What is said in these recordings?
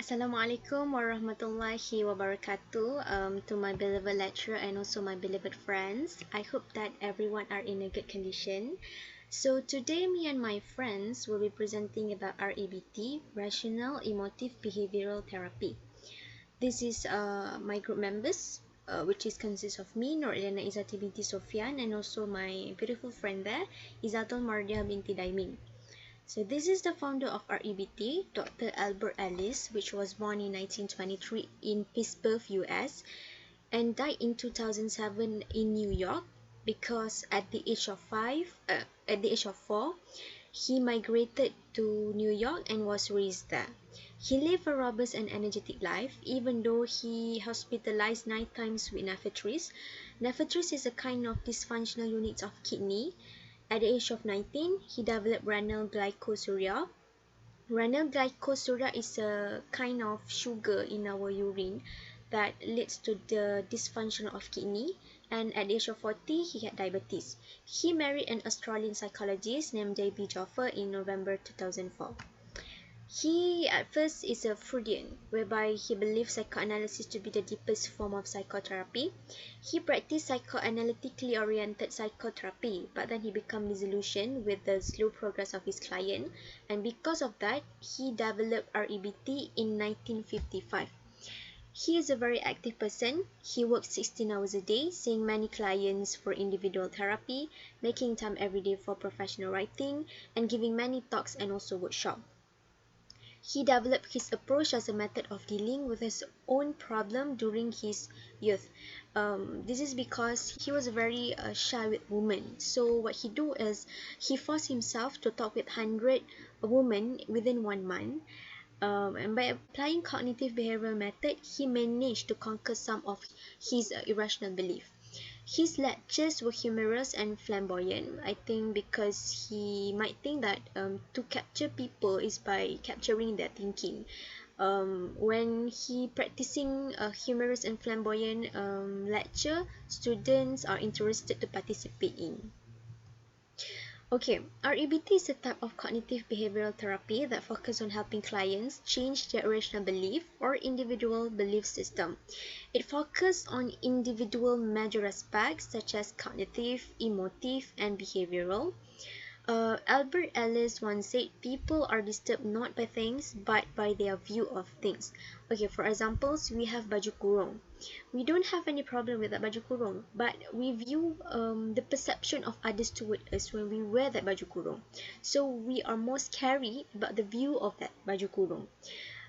Assalamualaikum warahmatullahi wabarakatuh to my beloved lecturer and also my beloved friends. I hope that everyone are in a good condition. So today me and my friends will be presenting about REBT, Rational Emotive Behavioral Therapy. This is my group members, which is consists of me, Nur Elena Izzati binti Sofyan, and also my beautiful friend there, Izzatul Mardia binti Daiming. So this is the founder of REBT, Dr. Albert Ellis, which was born in 1923 in Pittsburgh, US, and died in 2007 in New York because at the age of 4, he migrated to New York and was raised there. He lived a robust and energetic life, even though he hospitalized 9 times with nephritis. Nephritis is a kind of dysfunctional unit of kidney. At the age of 19, he developed renal glycosuria. Renal glycosuria is a kind of sugar in our urine that leads to the dysfunction of kidney. And at the age of 40, he had diabetes. He married an Australian psychologist named J.B. Joffer in November 2004. He at first is a Freudian, whereby he believes psychoanalysis to be the deepest form of psychotherapy. He practiced psychoanalytically oriented psychotherapy, but then he became disillusioned with the slow progress of his client, and because of that, he developed REBT in 1955. He is a very active person. He works 16 hours a day, seeing many clients for individual therapy, making time every day for professional writing, and giving many talks and also workshops. He developed his approach as a method of dealing with his own problem during his youth. This is because he was very shy with women. So what he do is he forced himself to talk with 100 women within 1 month. And by applying cognitive behavioral method, he managed to conquer some of his irrational belief. His lectures were humorous and flamboyant, I think, because he might think that to capture people is by capturing their thinking. When he practicing a humorous and flamboyant lecture, students are interested to participate in. Okay, REBT is a type of cognitive behavioral therapy that focuses on helping clients change their irrational belief or individual belief system. It focuses on individual major aspects such as cognitive, emotive, and behavioral. Albert Ellis once said, people are disturbed not by things, but by their view of things. Okay, for examples, we have baju kurung. We don't have any problem with that baju kurung, but we view the perception of others toward us when we wear that baju kurung. So we are more scary about the view of that baju kurung.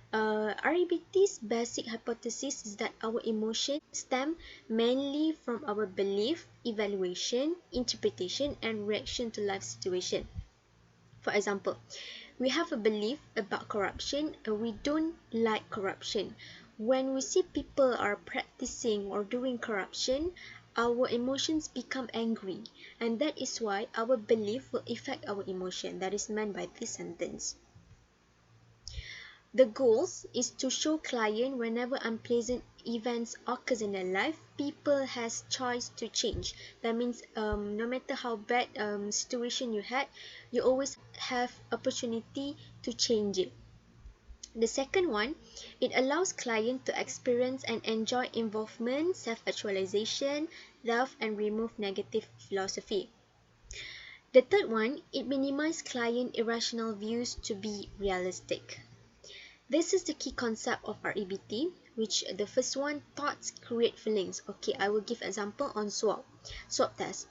REBT's basic hypothesis is that our emotions stem mainly from our belief, evaluation, interpretation, and reaction to life situation. For example, we have a belief about corruption and we don't like corruption. When we see people are practicing or doing corruption, our emotions become angry, and that is why our belief will affect our emotion. That is meant by this sentence. The goals is to show client whenever unpleasant events occurs in their life, people has choice to change. That means no matter how bad situation you had, you always have opportunity to change it. The second one, it allows client to experience and enjoy involvement, self-actualization, love, and remove negative philosophy. The third one, it minimizes client irrational views to be realistic. This is the key concept of REBT, which the first one, thoughts create feelings. Okay, I will give example on swab test.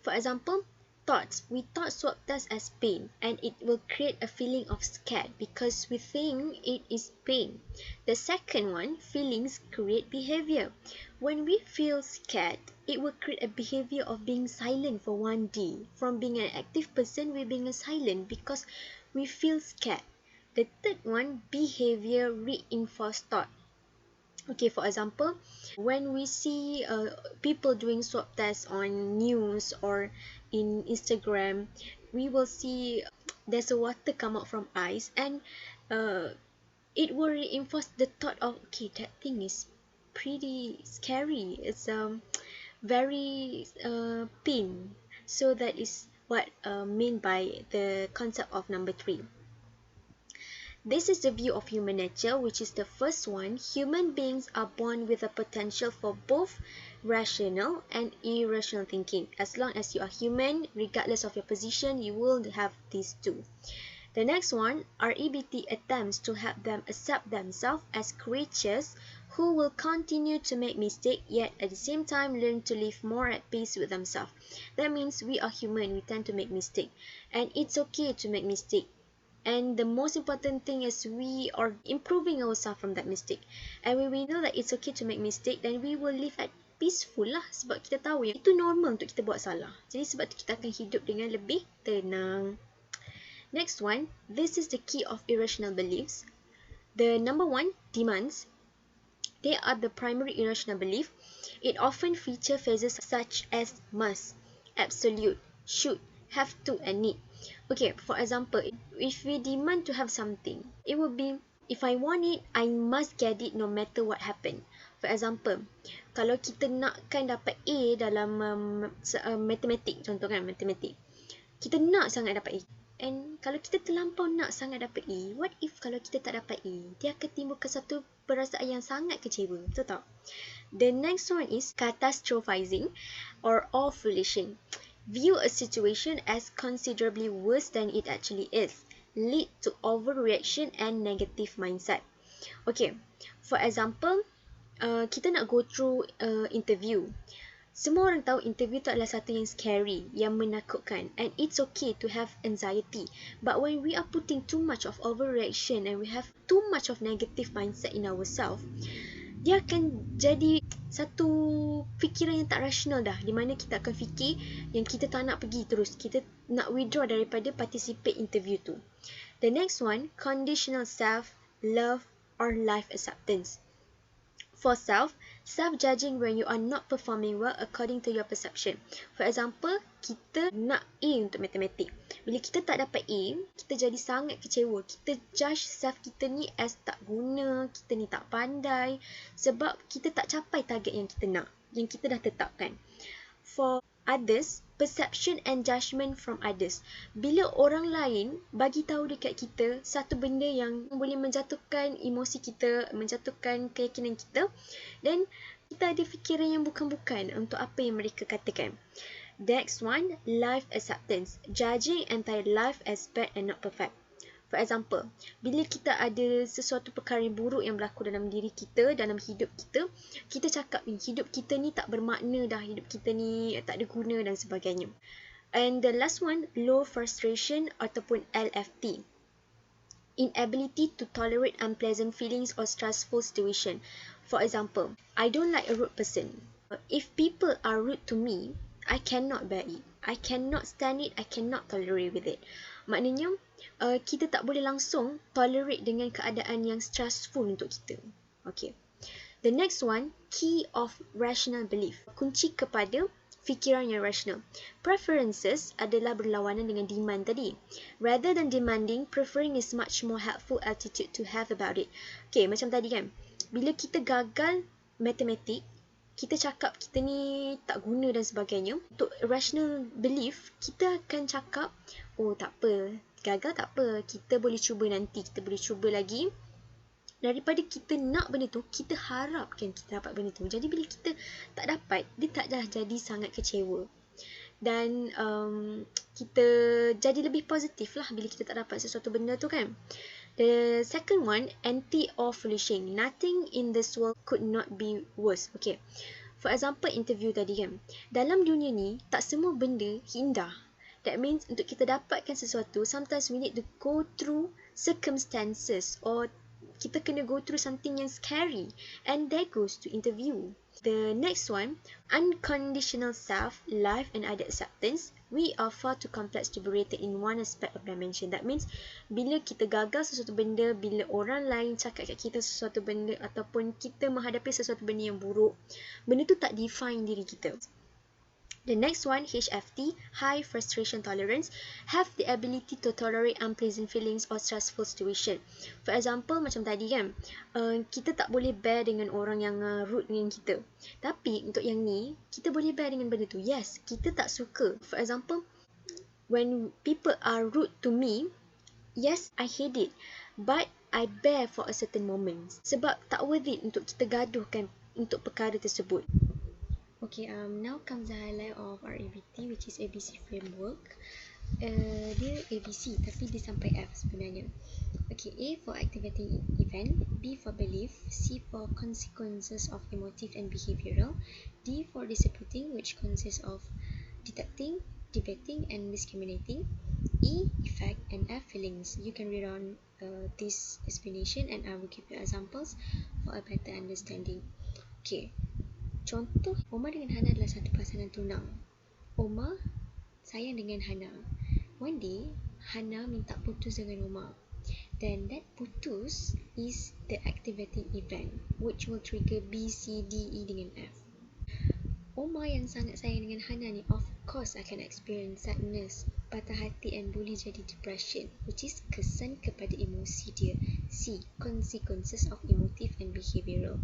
For example, thoughts. We thought swab test as pain, and it will create a feeling of scared because we think it is pain. The second one, feelings create behavior. When we feel scared, it will create a behavior of being silent for 1 day. From being an active person, we're being a silent because we feel scared. The third one, behavior reinforced thought. Okay, for example, when we see people doing swab tests on news or in Instagram, we will see there's a water come out from eyes, and it will reinforce the thought of, okay, that thing is pretty scary. It's very pain. So that is what mean by the concept of number 3. This is the view of human nature, which is the first one. Human beings are born with a potential for both rational and irrational thinking. As long as you are human, regardless of your position, you will have these two. The next one, REBT attempts to help them accept themselves as creatures who will continue to make mistakes, yet at the same time learn to live more at peace with themselves. That means we are human, we tend to make mistakes, and it's okay to make mistakes. And the most important thing is we are improving ourselves from that mistake. And when we know that it's okay to make mistake, then we will live at peaceful lah. Sebab kita tahu yang itu normal untuk kita buat salah. Jadi sebab itu kita akan hidup dengan lebih tenang. Next one, this is the key of irrational beliefs. The number one, demands. They are the primary irrational belief. It often features phrases such as must, absolute, should, have to, and need. Okay, for example, if we demand to have something, it will be, if I want it, I must get it no matter what happen. For example, kalau kita nakkan dapat A dalam matematik, contoh kan, matematik. Kita nak sangat dapat A. And kalau kita terlampau nak sangat dapat A, what if kalau kita tak dapat A? Dia akan timbulkan satu perasaan yang sangat kecewa. Betul tak? The next one is catastrophizing or awfulishing. View a situation as considerably worse than it actually is. Lead to overreaction and negative mindset. Okay, for example, kita nak go through interview. Semua orang tahu interview tu adalah satu yang scary, yang menakutkan, and it's okay to have anxiety. But when we are putting too much of overreaction and we have too much of negative mindset in ourselves, dia akan jadi satu fikiran yang tak rasional dah, di mana kita akan fikir yang kita tak nak pergi terus, kita nak withdraw daripada participate interview tu. The next one, conditional self, love or life acceptance. For self, self-judging when you are not performing well according to your perception. For example, kita nak A untuk matematik. Bila kita tak dapat A, kita jadi sangat kecewa. Kita judge self kita ni as tak guna, kita ni tak pandai, sebab kita tak capai target yang kita nak, yang kita dah tetapkan. For others, perception and judgment from others. Bila orang lain bagi tahu dekat kita satu benda yang boleh menjatuhkan emosi kita, menjatuhkan keyakinan kita, dan kita ada fikiran yang bukan-bukan untuk apa yang mereka katakan. Next one, life acceptance. Judging entire life as bad and not perfect. For example, bila kita ada sesuatu perkara yang buruk yang berlaku dalam diri kita, dalam hidup kita, kita cakap hidup kita ni tak bermakna dah, hidup kita ni tak ada guna dan sebagainya. And the last one, low frustration ataupun LFT. Inability to tolerate unpleasant feelings or stressful situation. For example, I don't like a rude person. If people are rude to me, I cannot bear it. I cannot stand it. I cannot tolerate with it. Maknanya, kita tak boleh langsung tolerate dengan keadaan yang stressful untuk kita. Okay. The next one, key of rational belief. Kunci kepada fikiran yang rational. Preferences adalah berlawanan dengan demand tadi. Rather than demanding, preferring is much more helpful attitude to have about it. Okay, macam tadi kan. Bila kita gagal matematik, kita cakap kita ni tak guna dan sebagainya. Untuk rational belief, kita akan cakap, oh tak apa, gagal tak apa, kita boleh cuba nanti, kita boleh cuba lagi. Daripada kita nak benda tu, kita harapkan kita dapat benda tu. Jadi bila kita tak dapat, dia tak dah jadi sangat kecewa. Dan kita jadi lebih positif lah bila kita tak dapat sesuatu benda tu kan. The second one, anti-awfulishing. Nothing in this world could not be worse. Okay. For example, interview tadi kan. Dalam dunia ni, tak semua benda indah. That means, untuk kita dapatkan sesuatu, sometimes we need to go through circumstances or kita kena go through something yang scary. And that goes to interview. The next one, unconditional self, life and other acceptance. We are far too complex to be rated in one aspect of dimension. That means, bila kita gagal sesuatu benda, bila orang lain cakap kat kita sesuatu benda, ataupun kita menghadapi sesuatu benda yang buruk, benda tu tak define diri kita. The next one, HFT, high frustration tolerance, have the ability to tolerate unpleasant feelings or stressful situation. For example, macam tadi kan, kita tak boleh bear dengan orang yang rude dengan kita. Tapi untuk yang ni, kita boleh bear dengan benda tu. Yes, kita tak suka. For example, when people are rude to me, yes, I hate it. But I bear for a certain moment. Sebab tak worth it untuk kita gaduhkan untuk perkara tersebut. Okay, now comes the highlight of our ABT, which is ABC framework. Dia ABC tapi dia sampai F sebenarnya. Okay, A for activating event, B for belief, C for consequences of emotive and behavioral, D for disputing, which consists of detecting, debating, and discriminating, E effect, and F feelings. You can read on this explanation and I will give you examples for a better understanding. Okay, contoh, Omar dengan Hana adalah satu pasangan tunang. Omar sayang dengan Hana. One day, Hana minta putus dengan Omar. Then that putus is the activating event which will trigger B, C, D, E dengan F. Omar yang sangat sayang dengan Hana ni of course akan experience sadness, patah hati and boleh jadi depression, which is kesan kepada emosi dia. C, consequences of emotive and behavioral.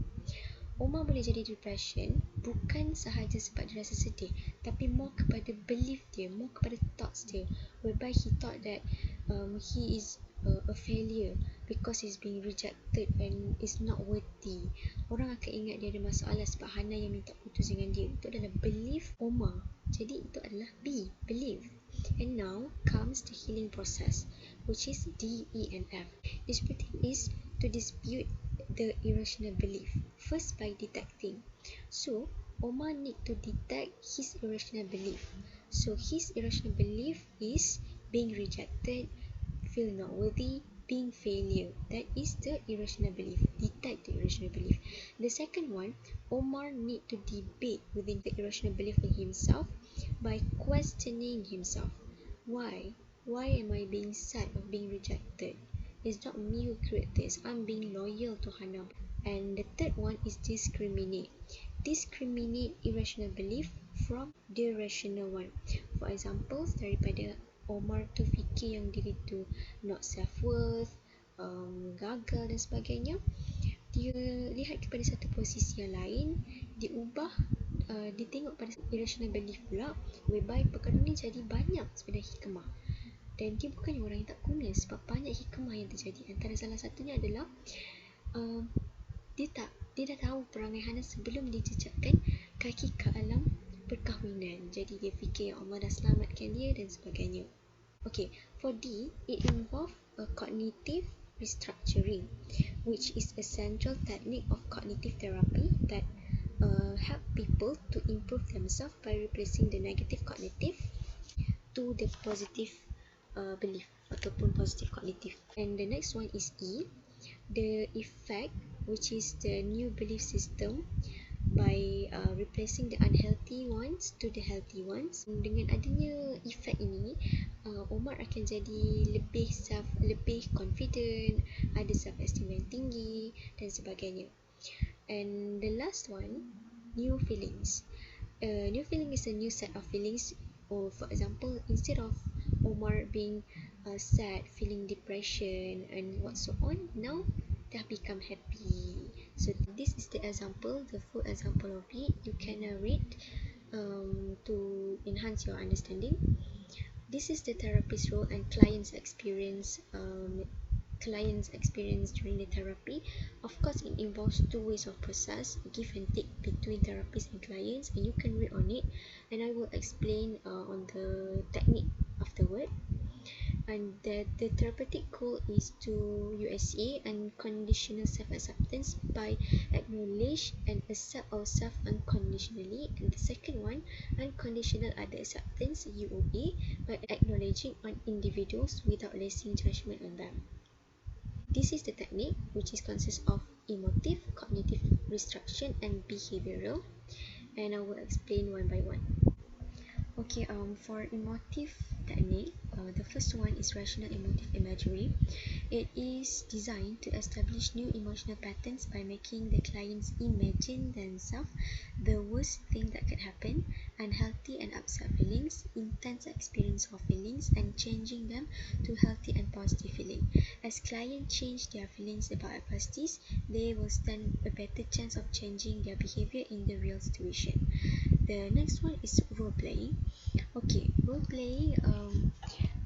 Omar boleh jadi depression bukan sahaja sebab dia rasa sedih, tapi more kepada belief dia, more kepada thoughts dia, whereby he thought that he is a failure because he's being rejected and is not worthy. Orang akan ingat dia ada masalah sebab Hana yang minta putus dengan dia. Itu adalah belief Omar. Jadi itu adalah B, belief. And now comes the healing process, which is D, E, and F. Disputing is to dispute the irrational belief, first by detecting. So Omar need to detect his irrational belief. So his irrational belief is being rejected, feel not worthy, being failure. That is the irrational belief. Detect the irrational belief. The second one, Omar need to debate within the irrational belief in himself by questioning himself. Why am I being sad of being rejected? It's not me who created this. I'm being loyal to Hana. And the third one is discriminate. Discriminate irrational belief from the rational one. For example, daripada Omar tu fikir yang diri tu not self-worth, gagal dan sebagainya, dia lihat kepada satu posisi yang lain, dia ubah, dia tengok pada irrational belief pula, whereby perkara ni jadi banyak sebenarnya hikmah. Dan dia bukan orang yang tak guna sebab banyak hikmah yang terjadi. Antara salah satunya adalah dia dah tahu perangai Hana sebelum dia jejakkan kaki ke alam perkahwinan. Jadi dia fikir yang Allah dah selamatkan dia dan sebagainya. Okay, for D, it involves a cognitive restructuring, which is a central technique of cognitive therapy that help people to improve themselves by replacing the negative cognitive to the positive belief ataupun positive cognitive. And the next one is E, the effect, which is the new belief system by replacing the unhealthy ones to the healthy ones. Dengan adanya efek ini, Omar akan jadi lebih confident, ada self esteem yang tinggi dan sebagainya. And the last one, new feelings. New feeling is a new set of feelings. Or for example, instead of Omar being sad, feeling depression and what so on, now dah become happy. So this is the example, the full example of it. You can read to enhance your understanding. This is the therapist's role and client's experience during the therapy. Of course, it involves two ways of process, give and take between therapists and clients, and you can read on it, and I will explain on the technique afterward. And the therapeutic goal is to USA unconditional self-acceptance by acknowledge and accept ourselves unconditionally. And the second one, unconditional other acceptance, UOA, by acknowledging on individuals without placing judgment on them. This is the technique, which is consists of emotive, cognitive restructuring, and behavioral, and I will explain one by one. Okay, for emotive technique, the first one is rational emotive imagery. It is designed to establish new emotional patterns by making the clients imagine themselves the worst thing that could happen, unhealthy and upset feelings, intense experience of feelings, and changing them to healthy and positive feeling. As clients change their feelings about adversities, they will stand a better chance of changing their behavior in the real situation. The next one is role playing. Okay, role playing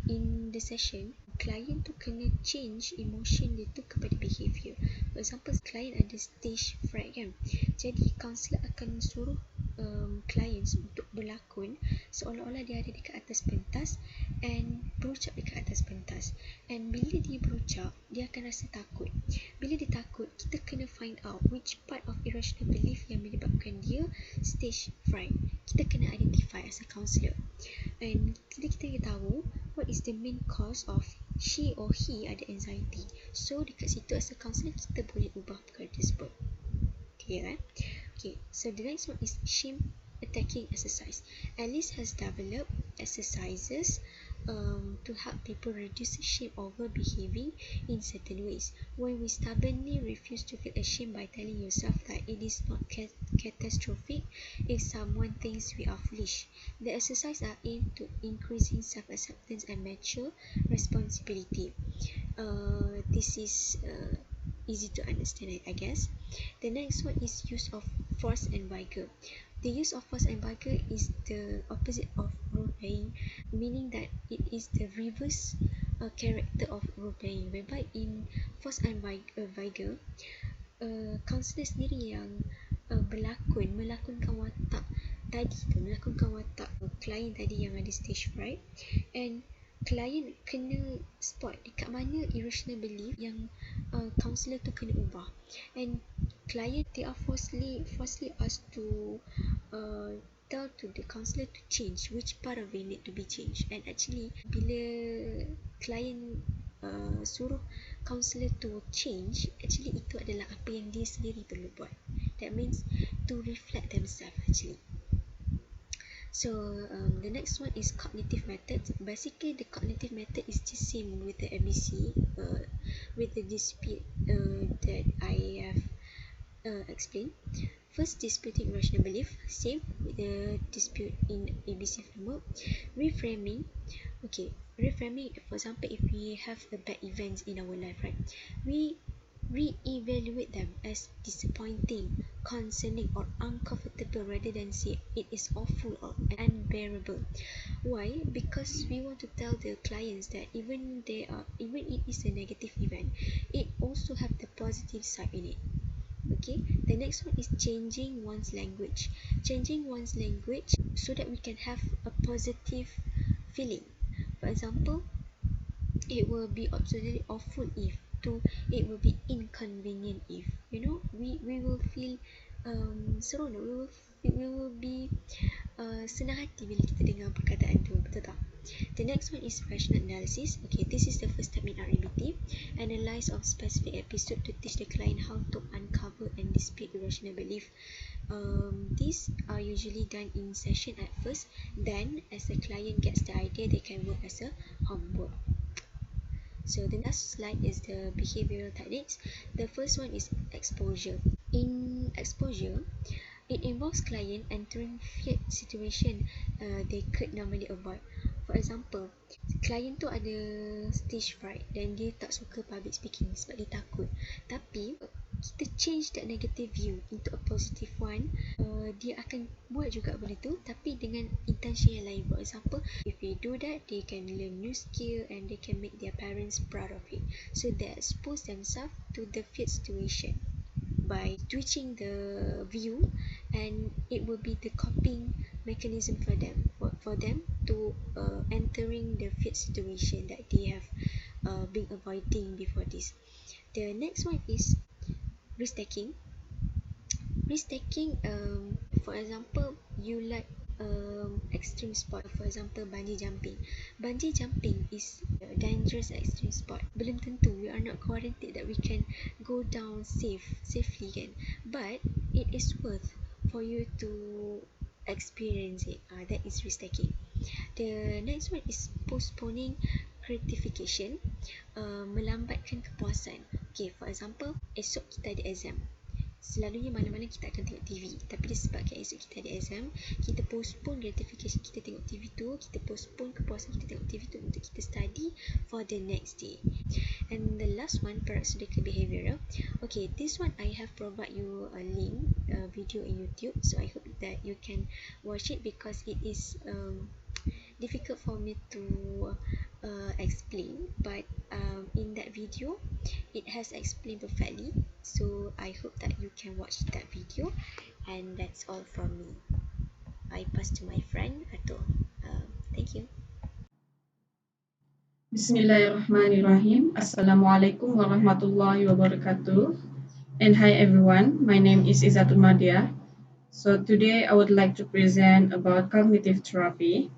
in the session, klien tu kena change emotion dia tu kepada behavior. For example, klien ada stage fright kan, jadi kaunselor akan suruh clients untuk berlakon seolah-olah dia ada dekat atas pentas and berucap dekat atas pentas, and bila dia berucap dia akan rasa takut. Bila dia takut, kita kena find out which part of irrational belief yang menyebabkan dia stage fright. Kita kena identify as a counselor, and kita tahu what is the main cause of she or he ada anxiety. So dekat situ as a counselor kita boleh ubah perkara tersebut. Clear kan? Okay, so the next one is shame attacking exercise. Alice has developed exercises to help people reduce shame over behaving in certain ways. When we stubbornly refuse to feel ashamed by telling yourself that it is not catastrophic if someone thinks we are foolish, the exercises are aimed to increasing self-acceptance and mature responsibility. This is easy to understand, I guess. The next one is use of force and vigor. The use of force and vigor is the opposite of role playing, meaning that it is the reverse character of role playing, whereby in force and vigor, counselor sendiri yang melakonkan watak klien tadi yang ada stage fright, and klien kena spot dekat mana irrational belief yang counselor tu kena ubah, and client they are falsely asked to tell to the counselor to change which part of it need to be changed. And actually bila client suruh counselor to change, actually itu adalah apa yang dia sendiri perlu buat. That means to reflect themselves actually. So the next one is cognitive methods. Basically the cognitive method is the same with the ABC, with the dispute that I have explained. First, disputing irrational belief, same with the dispute in ABC framework. Reframing. Okay, reframing, for example, if we have a bad events in our life, right, we re-evaluate them as disappointing, concerning, or uncomfortable rather than say it is awful or unbearable. Why? Because we want to tell the clients that even it is a negative event, it also have the positive side in it. Okay, the next one is changing one's language. Changing one's language so that we can have a positive feeling. For example, it will be absolutely awful if to it will be inconvenient if, you know, we will feel seronok, we will be senang hati bila kita dengar perkataan tu, betul tak? The next one is rational analysis. Okay, this is the first step in REBT. Analyze of specific episode to teach the client how to uncover and dispute irrational belief. These are usually done in session at first. Then, as the client gets the idea, they can work as a homework. So the last slide is the behavioral techniques. The first one is exposure. In exposure, it involves client entering feared situation they could normally avoid. For example, client tu ada stage fright dan dia tak suka public speaking sebab dia takut. Tapi kita change that negative view into a positive one. Dia akan buat juga benda tu tapi dengan intention yang lain. For example, if they do that, they can learn new skill and they can make their parents proud of it. So they expose themselves to the feared situation by switching the view, and it will be the coping mechanism for them to entering the feared situation that they have been avoiding before this. The next one is risk taking. Risk taking, for example, you like extreme sport, for example bungee jumping. Bungee jumping is a dangerous extreme sport. Belum tentu, we are not guaranteed that we can go down safely kan, but it is worth for you to experience it. That is risk taking. The next one is postponing gratification, melambatkan kepuasan. Okay, for example, esok kita ada exam. Selalunya malam-malam kita akan tengok TV, tapi disebabkan esok kita ada exam, kita postpone gratification kita tengok TV tu, kita postpone kepuasan kita tengok TV tu untuk kita study for the next day. And the last one, parasitical behavior. Okay, this one I have provide you a link, video in YouTube, so I hope that you can watch it because it is difficult for me to explain, but in that video it has explained perfectly. So I hope that you can watch that video, and that's all from me. I pass to my friend Atul. Thank you. Bismillahirrahmanirrahim. Assalamualaikum warahmatullahi wabarakatuh. And hi everyone, my name is Izatul Madia. So today I would like to present about cognitive therapy,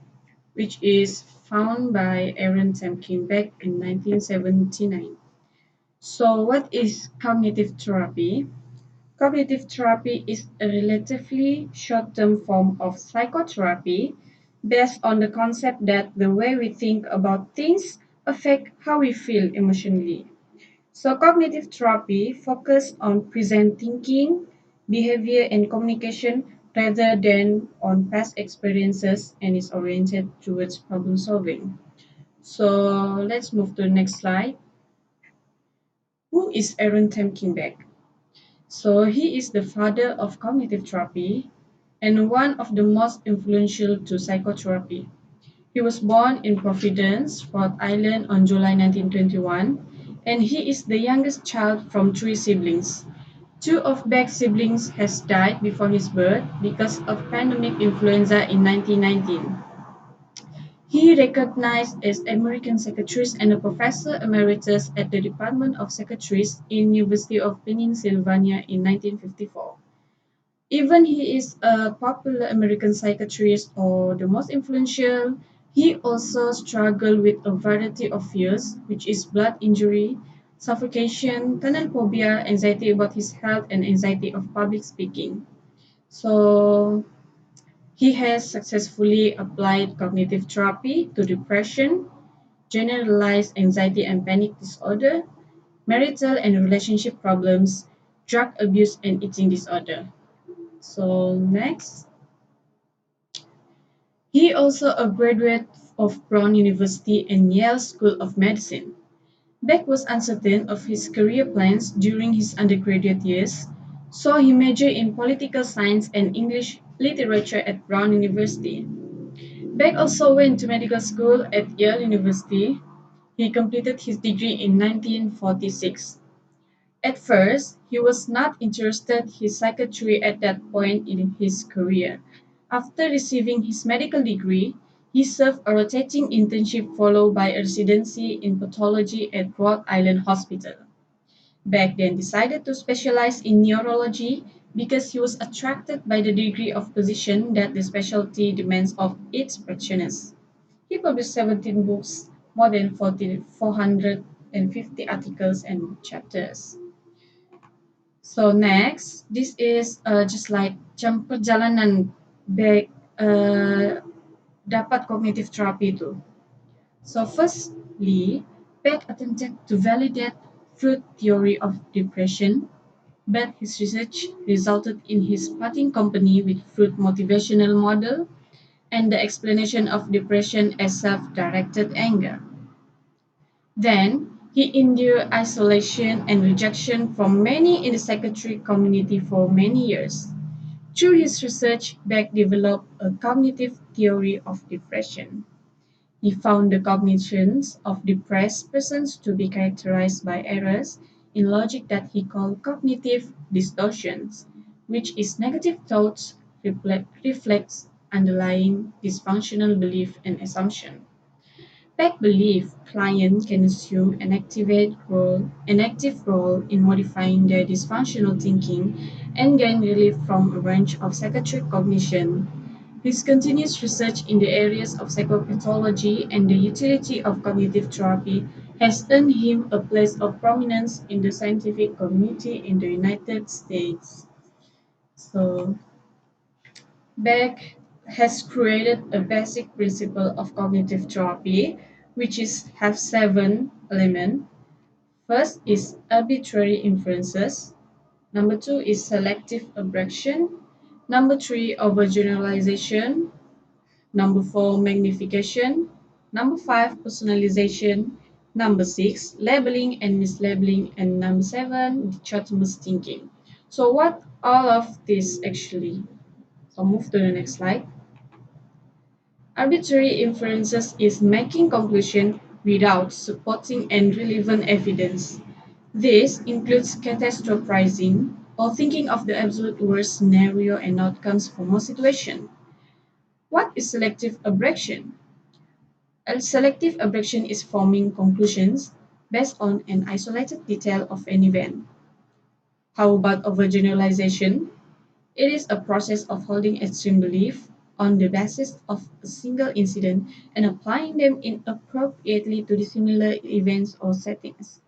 which is found by Aaron Temkin back in 1979. So what is cognitive therapy? Cognitive therapy is a relatively short-term form of psychotherapy based on the concept that the way we think about things affect how we feel emotionally. So cognitive therapy focuses on present thinking, behavior and communication rather than on past experiences and is oriented towards problem solving. So let's move to the next slide. Who is Aaron Temkinbeck? So he is the father of cognitive therapy and one of the most influential to psychotherapy. He was born in Providence, Rhode Island on July 1921, and he is the youngest child from three siblings. Two of Beck's siblings has died before his birth because of pandemic influenza in 1919. He recognized as American psychiatrist and a professor emeritus at the Department of Psychiatry in University of Pennsylvania in 1954. Even he is a popular American psychiatrist or the most influential, he also struggled with a variety of fears, which is blood injury, suffocation, tunnel phobia, anxiety about his health, and anxiety of public speaking. So he has successfully applied cognitive therapy to depression, generalized anxiety and panic disorder, marital and relationship problems, drug abuse, and eating disorder. So next, he also a graduate of Brown University and Yale School of Medicine. Beck was uncertain of his career plans during his undergraduate years, so he majored in political science and English literature at Brown University. Beck also went to medical school at Yale University. He completed his degree in 1946. At first, he was not interested in psychiatry at that point in his career. After receiving his medical degree, he served a rotating internship followed by a residency in pathology at Rhode Island Hospital. Beck then decided to specialize in neurology because he was attracted by the degree of precision that the specialty demands of its practitioners. He published 17 books, more than 450 articles and chapters. So next, this is just like jam perjalanan back dapat cognitive therapy itu. So firstly, Beck attempted to validate Freud theory of depression, but his research resulted in his parting company with Freud motivational model and the explanation of depression as self-directed anger. Then, he endured isolation and rejection from many in the psychiatric community for many years. Through his research, Beck developed a cognitive theory of depression. He found the cognitions of depressed persons to be characterized by errors in logic that he called cognitive distortions, which is negative thoughts reflects underlying dysfunctional belief and assumption. Peck believed clients can assume an active role in modifying their dysfunctional thinking and gain relief from a range of psychiatric cognition. His continuous research in the areas of psychopathology and the utility of cognitive therapy has earned him a place of prominence in the scientific community in the United States. So, Beck has created a basic principle of cognitive therapy, which is have seven elements. First is arbitrary inferences. Number two is selective abstraction. Number three, overgeneralization. Number four, magnification. Number five, personalization. Number six, labeling and mislabeling. And number seven, dichotomous thinking. So what all of this actually? So move to the next slide. Arbitrary inferences is making conclusion without supporting and relevant evidence. This includes catastrophizing or thinking of the absolute worst scenario and outcomes for most situations. What is selective abstraction? A selective abstraction is forming conclusions based on an isolated detail of an event. How about overgeneralization? It is a process of holding extreme belief on the basis of a single incident and applying them inappropriately to the similar events or settings.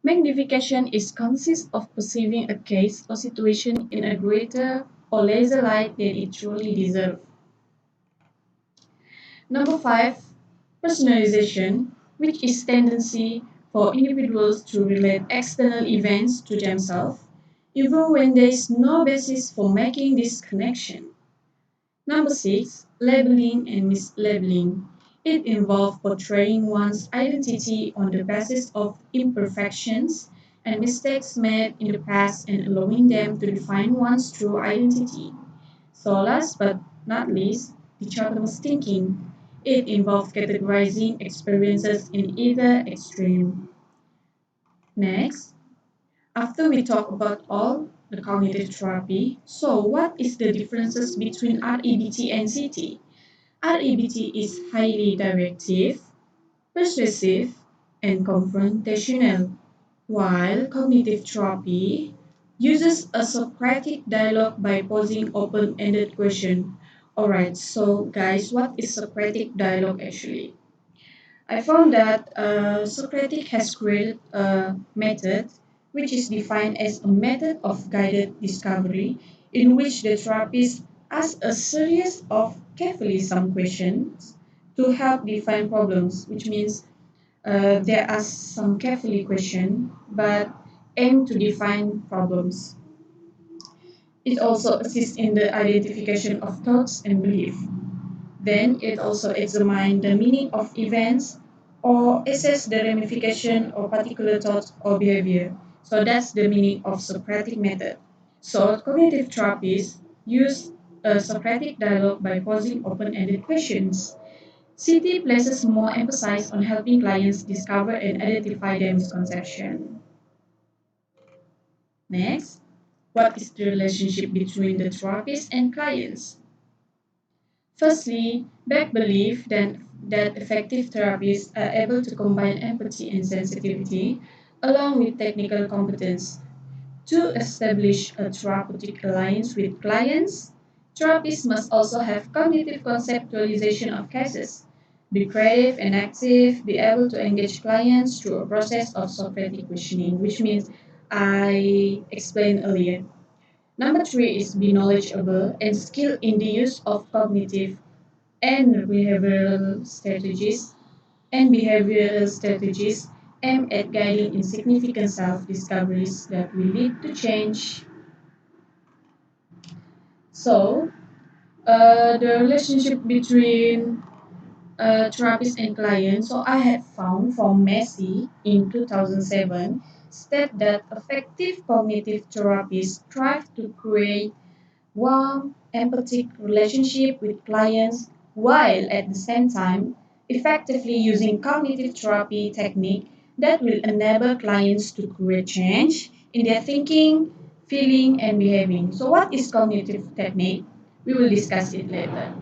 Magnification is consists of perceiving a case or situation in a greater or lesser light than it truly deserves. Number five, personalization, which is tendency for individuals to relate external events to themselves, even when there is no basis for making this connection. Number six, labeling and mislabeling. It involves portraying one's identity on the basis of imperfections and mistakes made in the past and allowing them to define one's true identity. So last but not least, dichotomous thinking. It involves categorizing experiences in either extreme. Next, after we talk about all the cognitive therapy, so what is the differences between REBT and CT? REBT is highly directive, persuasive, and confrontational, while cognitive therapy uses a Socratic dialogue by posing open-ended questions. Alright, so guys, what is Socratic dialogue actually? I found that Socratic has created a method which is defined as a method of guided discovery in which the therapist asks a series of carefully some questions to help define problems, which means there are some carefully questions but aim to define problems. It also assists in the identification of thoughts and beliefs. Then it also examines the meaning of events or assess the ramification of particular thoughts or behavior. So that's the meaning of Socratic method. So cognitive therapists use a Socratic dialogue by posing open-ended questions. CT places more emphasis on helping clients discover and identify their misconception. Next, what is the relationship between the therapist and clients? Firstly, Beck believed that effective therapists are able to combine empathy and sensitivity along with technical competence. To establish a therapeutic alliance with clients, therapists must also have cognitive conceptualization of cases, be creative and active, be able to engage clients through a process of Socratic questioning, which means I explained earlier. Number three is be knowledgeable and skilled in the use of cognitive and behavioral strategies aimed at guiding in significant self-discoveries that will lead to change. So, the relationship between therapist and client. So, I have found from Messi in 2007 state that effective cognitive therapists strive to create warm, empathic relationship with clients while at the same time effectively using cognitive therapy technique that will enable clients to create change in their thinking, feeling, and behaving. So what is cognitive technique? We will discuss it later.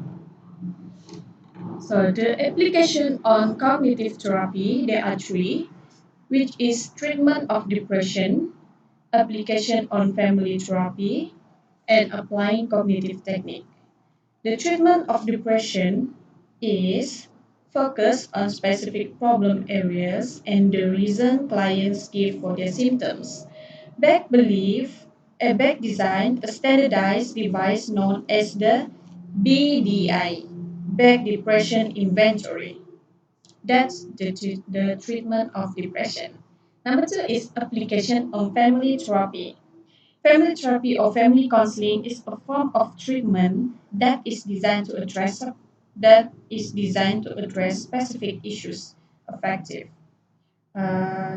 So the application on cognitive therapy, there are three, which is treatment of depression, application on family therapy, and applying cognitive technique. The treatment of depression is focused on specific problem areas and the reason clients give for their symptoms. Beck designed a standardized device known as the BDI, Beck Depression Inventory. That's the treatment of depression. Number two is application of family therapy. Family therapy or family counseling is a form of treatment that is designed to address specific issues effective.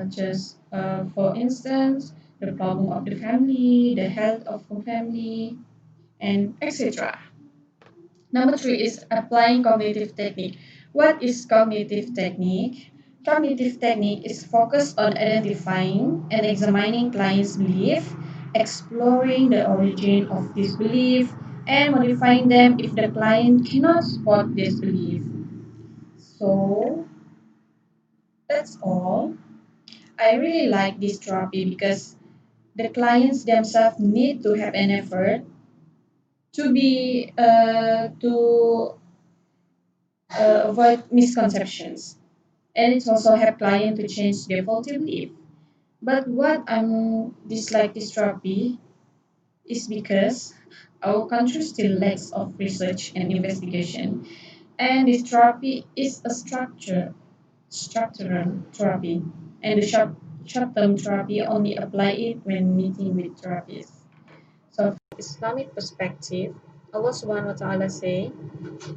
Just for instance, the problem of the family, the health of the family, and etc. Number three is applying cognitive technique. What is cognitive technique? Cognitive technique is focused on identifying and examining clients' belief, exploring the origin of this belief, and modifying them if the client cannot support this belief. So that's all. I really like this therapy because the clients themselves need to have an effort to avoid misconceptions, and it also help client to change their faulty belief. But what I'm dislike this therapy is because our country still lacks of research and investigation, and this therapy is a structural therapy, and the short-term therapy only apply it when meeting with therapists. So, from Islamic perspective, Allah Subhanahu wa Taala say,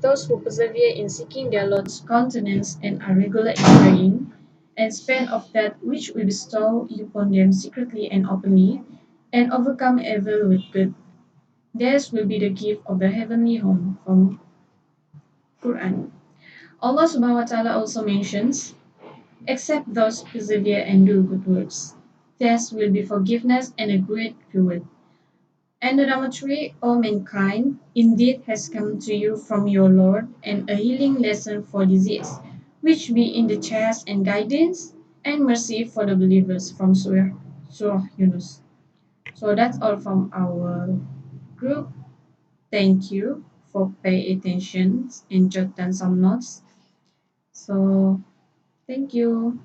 those who persevere in seeking their Lord's countenance and are regular in praying, and spend of that which we bestow upon them secretly and openly, and overcome evil with good, theirs will be the gift of the heavenly home from Quran. Allah Subhanahu wa Taala also mentions, except those persevere and do good works, theirs will be forgiveness and a great reward. And the number three, O mankind, indeed has come to you from your Lord, and a healing lesson for disease, which be in the chest and guidance and mercy for the believers from Surah Yunus. So that's all from our group. Thank you for pay attention and jot down some notes. So thank you.